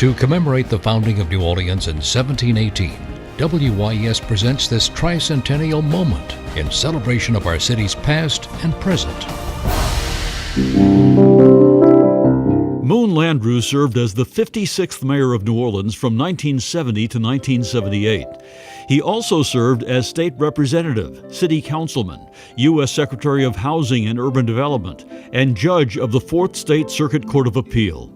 To commemorate the founding of New Orleans in 1718, WYES presents this Tricentennial moment in celebration of our city's past and present. Moon Landrieu served as the 56th mayor of New Orleans from 1970 to 1978. He also served as state representative, city councilman, U.S. Secretary of Housing and Urban Development, and judge of the Fourth State Circuit Court of Appeal.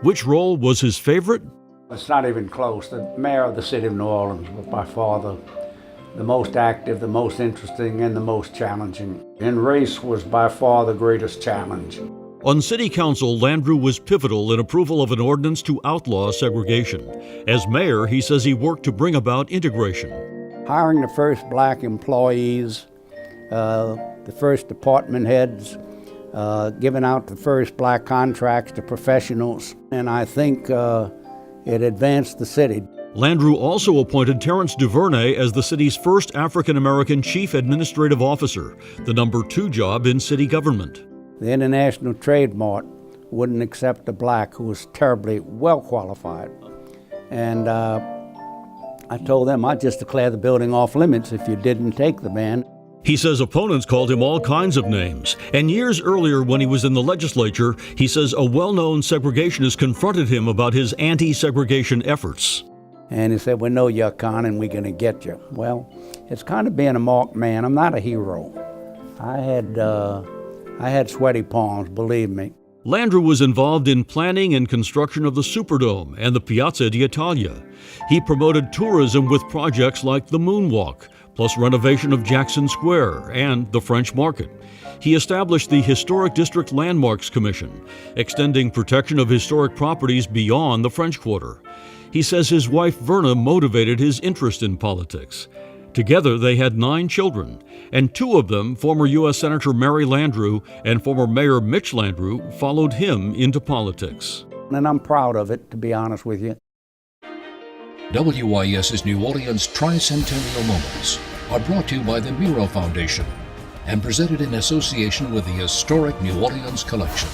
Which role was his favorite? It's not even close. The mayor of the city of New Orleans was by far the most active, the most interesting, and the most challenging. And race was by far the greatest challenge. On city council, Landrieu was pivotal in approval of an ordinance to outlaw segregation. As mayor, he says he worked to bring about integration. Hiring the first black employees, the first department heads, giving out the first black contracts to professionals, and I think it advanced the city. Landrieu also appointed Terrence Duvernay as the city's first African-American chief administrative officer, the number 2 job in city government. The International Trade Mart wouldn't accept a black who was terribly well qualified. And I told them I'd just declare the building off limits if you didn't take the man. He says opponents called him all kinds of names. And years earlier, when he was in the legislature, he says a well-known segregationist confronted him about his anti-segregation efforts. And he said, "We know you're con and we're going to get you." Well, it's kind of being a marked man. I'm not a hero. I had sweaty palms, believe me. Landrieu was involved in planning and construction of the Superdome and the Piazza d'Italia. He promoted tourism with projects like the Moonwalk, plus renovation of Jackson Square and the French Market. He established the Historic District Landmarks Commission, extending protection of historic properties beyond the French Quarter. He says his wife Verna motivated his interest in politics. Together, they had 9 children, and 2 of them, former U.S. Senator Mary Landrieu and former Mayor Mitch Landrieu, followed him into politics. And I'm proud of it, to be honest with you. WYES's New Orleans Tricentennial Moments are brought to you by the Miro Foundation and presented in association with the Historic New Orleans Collection.